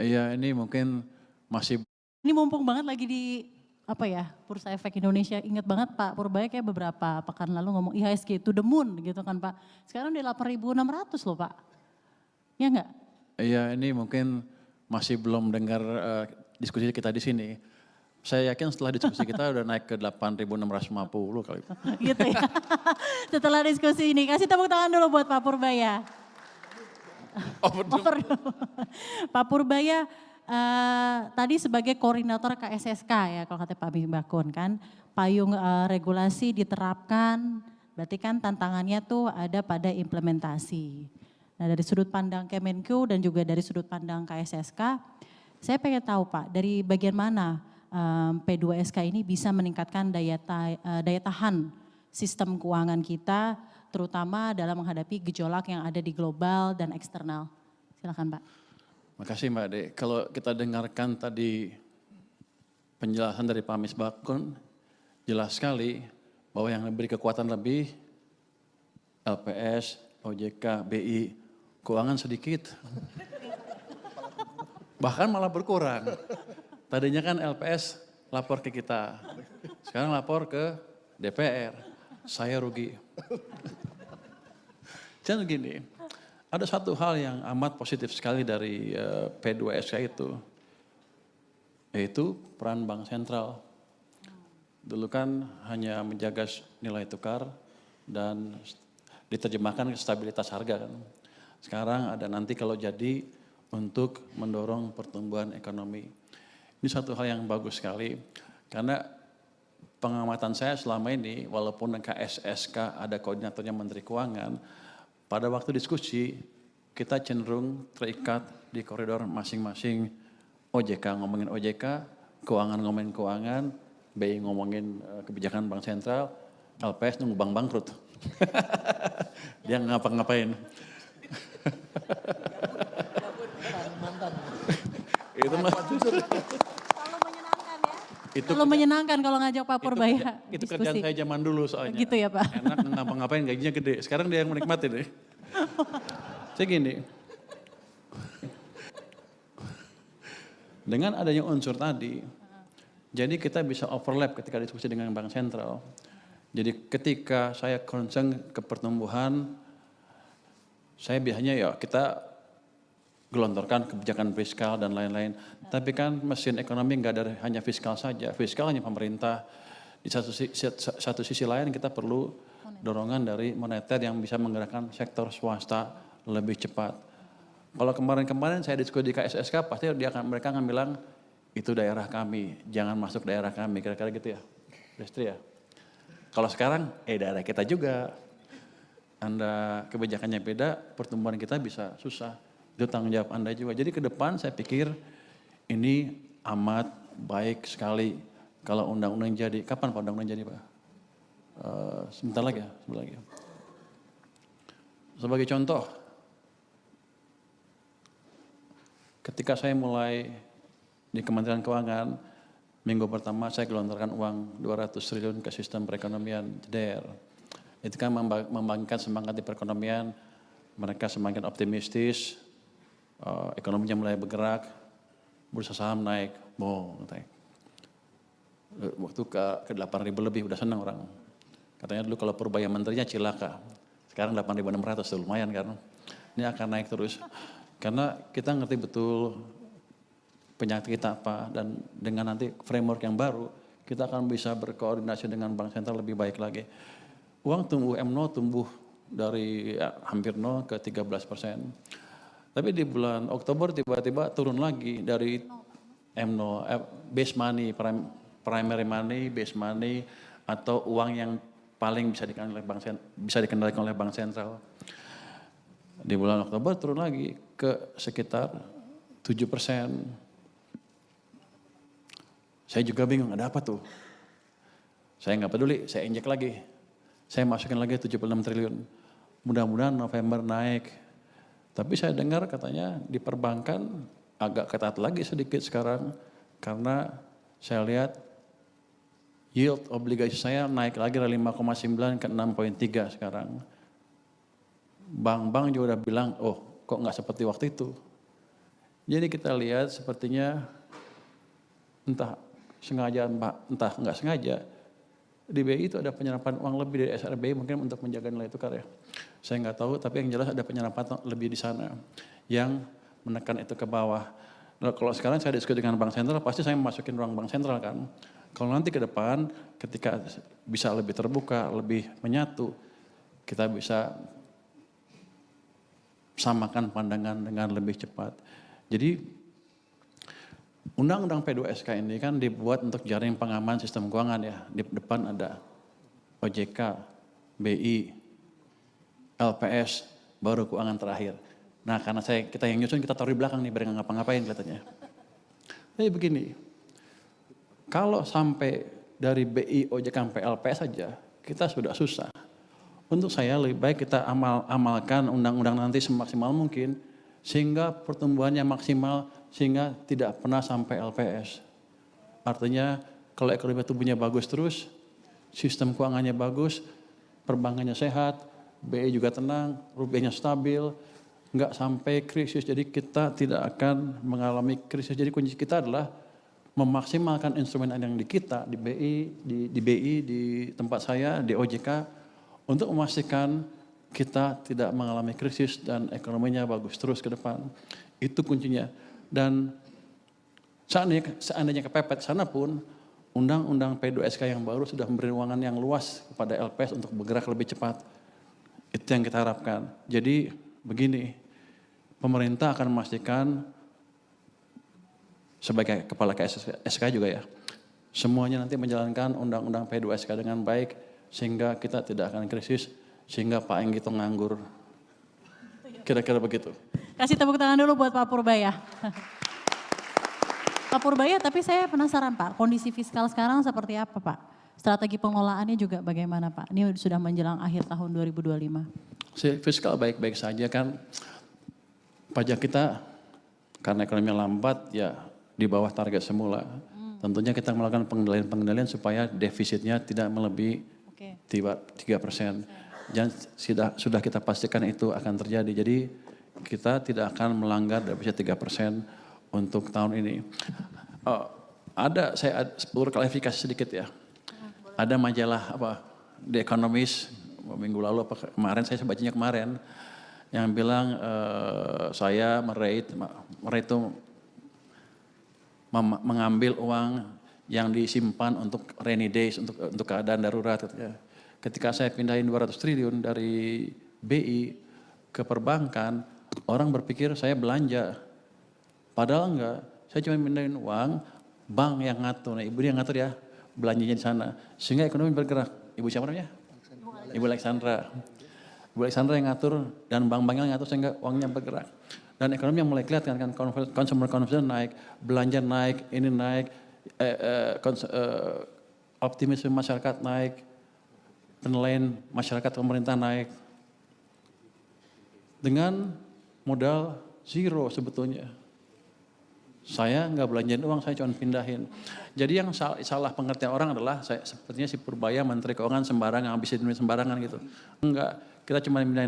Iya, ini mungkin masih Ini mumpung banget lagi di Bursa Efek Indonesia. Ingat banget Pak Purbaya kayak beberapa pekan lalu ngomong IHSG to the moon gitu kan Pak. Sekarang di 8.600 loh Pak. Ya enggak? iya, ini mungkin masih belum dengar diskusi kita di sini. Saya yakin setelah diskusi kita udah naik ke 8.650 kali. Gitu ya. Setelah diskusi ini, kasih tepuk tangan dulu buat Pak Purbaya. Over. Pak Purbaya tadi sebagai koordinator KSSK ya kalau kata Pak Bimbakun kan, payung regulasi diterapkan, berarti kan tantangannya tuh ada pada implementasi. Nah dari sudut pandang Kemenku dan juga dari sudut pandang KSSK, saya pengen tahu Pak, dari bagian mana P2SK ini bisa meningkatkan daya tahan sistem keuangan kita, terutama dalam menghadapi gejolak yang ada di global dan eksternal. Silakan Pak. Makasih Mbak Ade. Kalau kita dengarkan tadi penjelasan dari Pak Misbakun, jelas sekali bahwa yang memberi kekuatan lebih LPS, OJK, BI, keuangan sedikit. Bahkan malah berkurang. Tadinya kan LPS lapor ke kita, sekarang lapor ke DPR, saya rugi. Jadi gini, ada satu hal yang amat positif sekali dari P2SK itu, yaitu peran Bank Sentral. Dulu kan hanya menjaga nilai tukar dan diterjemahkan ke stabilitas harga kan. Sekarang ada nanti kalau jadi untuk mendorong pertumbuhan ekonomi. Ini satu hal yang bagus sekali karena pengamatan saya selama ini walaupun KSSK ada koordinatornya Menteri Keuangan, pada waktu diskusi kita cenderung terikat di koridor masing-masing. OJK ngomongin OJK, keuangan ngomongin keuangan, BI ngomongin kebijakan Bank Sentral, LPS nunggu bank bangkrut. Dia ngapa-ngapain. Itu mah Selalu menyenangkan ya. Selalu menyenangkan kalau ngajak Pak Purbaya itu diskusi. kerjaan saya zaman dulu soalnya. Gitu ya Pak. Enak ngapa-ngapain gajinya gede. Sekarang dia yang menikmati deh. Saya gini. Dengan adanya unsur tadi, jadi kita bisa overlap ketika diskusi dengan Bank Sentral. Jadi ketika saya concern ke pertumbuhan, saya biasanya ya kita gelontorkan kebijakan fiskal dan lain-lain. Tapi kan mesin ekonomi nggak dari hanya fiskal saja. Fiskal hanya pemerintah. Di satu sisi lain kita perlu dorongan dari moneter yang bisa menggerakkan sektor swasta lebih cepat. Kalau kemarin-kemarin saya diskusi di KSSK, pasti mereka akan bilang, itu daerah kami, jangan masuk daerah kami. Kira-kira gitu ya, Destri ya. Kalau sekarang, daerah kita juga. Anda kebijakannya beda, pertumbuhan kita bisa susah. Itu tanggung jawab Anda juga. Jadi ke depan saya pikir ini amat baik sekali kalau undang-undang jadi. Kapan Pak undang-undang jadi Pak? Sebentar lagi ya, sebentar lagi. Sebagai contoh, ketika saya mulai di Kementerian Keuangan, minggu pertama saya gelontorkan uang 200 triliun ke sistem perekonomian JDR. Itu kan membangkitkan semangat di perekonomian, mereka semakin optimistis, ekonominya mulai bergerak, bursa saham naik, naik. Waktu ke 8.000 lebih udah senang orang. Katanya dulu kalau Purbaya menterinya cilaka, sekarang 8.600 lumayan kan. Ini akan naik terus. Karena kita ngerti betul penyakit kita apa dan dengan nanti framework yang baru, kita akan bisa berkoordinasi dengan Bank Sentral lebih baik lagi. Uang tumbuh M0 tumbuh dari hampir 0 ke 13%. Tapi di bulan Oktober tiba-tiba turun lagi dari M0, base money, primary money, base money, atau uang yang paling bisa dikendalikan oleh Bank Sentral. Di bulan Oktober turun lagi ke sekitar 7%. Saya juga bingung, ada apa tuh? Saya nggak peduli, saya injek lagi. Saya masukin lagi 76 triliun. Mudah-mudahan November naik. Tapi saya dengar katanya di perbankan agak ketat lagi sedikit sekarang. Karena saya lihat yield obligasi saya naik lagi dari 5,9 ke 6,3 sekarang. Bank-bank juga udah bilang, kok nggak seperti waktu itu. Jadi kita lihat sepertinya entah sengaja, entah nggak sengaja, di BI itu ada penyerapan uang lebih dari SRBI mungkin untuk menjaga nilai tukar ya. Saya nggak tahu, tapi yang jelas ada penyerapan lebih di sana yang menekan itu ke bawah. Nah, kalau sekarang saya diskusi dengan Bank Sentral, pasti saya masukin ruang Bank Sentral kan. Kalau nanti ke depan, ketika bisa lebih terbuka, lebih menyatu, kita bisa samakan pandangan dengan lebih cepat. Jadi Undang-Undang P2SK ini kan dibuat untuk jaring pengaman sistem keuangan ya. Di depan ada OJK, BI, LPS, baru keuangan terakhir. Nah karena kita yang nyusun, kita taruh di belakang nih, biar nggak ngapa-ngapain kelihatannya. Tapi begini, kalau sampai dari BI, OJK, sampai LPS saja, kita sudah susah. Untuk saya lebih baik kita amalkan undang-undang nanti semaksimal mungkin, sehingga pertumbuhannya maksimal, sehingga tidak pernah sampai LPS. Artinya kalau ekonomi tumbuhnya bagus terus, sistem keuangannya bagus, perbankannya sehat, BI juga tenang, rupiahnya stabil, nggak sampai krisis. Jadi kita tidak akan mengalami krisis. Jadi kunci kita adalah memaksimalkan instrumen yang di kita, di BI, di tempat saya, di OJK, untuk memastikan kita tidak mengalami krisis dan ekonominya bagus terus ke depan. Itu kuncinya. Dan seandainya kepepet sana pun, Undang-Undang P2SK yang baru sudah memberi ruangan yang luas kepada LPS untuk bergerak lebih cepat. Itu yang kita harapkan. Jadi begini, pemerintah akan memastikan sebagai kepala KSK juga ya, semuanya nanti menjalankan Undang-Undang P2SK dengan baik, sehingga kita tidak akan krisis, sehingga Pak Enggi itu nganggur. Kira-kira begitu. Kasih tepuk tangan dulu buat Pak Purbaya. Pak Purbaya, tapi saya penasaran Pak, kondisi fiskal sekarang seperti apa Pak? Strategi pengelolaannya juga bagaimana Pak? Ini sudah menjelang akhir tahun 2025. Fiskal baik-baik saja kan, pajak kita karena ekonomi lambat ya di bawah target semula. Tentunya kita melakukan pengendalian supaya defisitnya tidak melebihi 3%. Dan sudah kita pastikan itu akan terjadi. Jadi kita tidak akan melanggar defisit 3% untuk tahun ini. Saya perlu klarifikasi sedikit ya. Ada majalah The Economist minggu lalu kemarin, saya bacanya kemarin, yang bilang saya merate itu mengambil uang yang disimpan untuk rainy days, untuk keadaan darurat. Ketika saya pindahin 200 triliun dari BI ke perbankan, orang berpikir saya belanja. Padahal enggak, saya cuma pindahin uang, bank yang ngatur. Nah, ibu dia yang ngatur ya, belanjanya di sana. Sehingga ekonomi bergerak. Ibu siapa namanya? Ibu Alexandra. Ibu Alexandra yang ngatur dan bank-banknya yang ngatur sehingga uangnya bergerak. Dan ekonomi yang mulai kelihatan kan, consumer confidence naik, belanja naik, ini naik, optimisme masyarakat naik, penilaian masyarakat pemerintah naik. Dengan modal zero sebetulnya. Saya nggak belanjain uang, saya cuma pindahin. Jadi yang salah pengertian orang adalah sepertinya si Purbaya Menteri Keuangan sembarangan, habisin duit sembarangan gitu. Enggak, kita cuma pindahin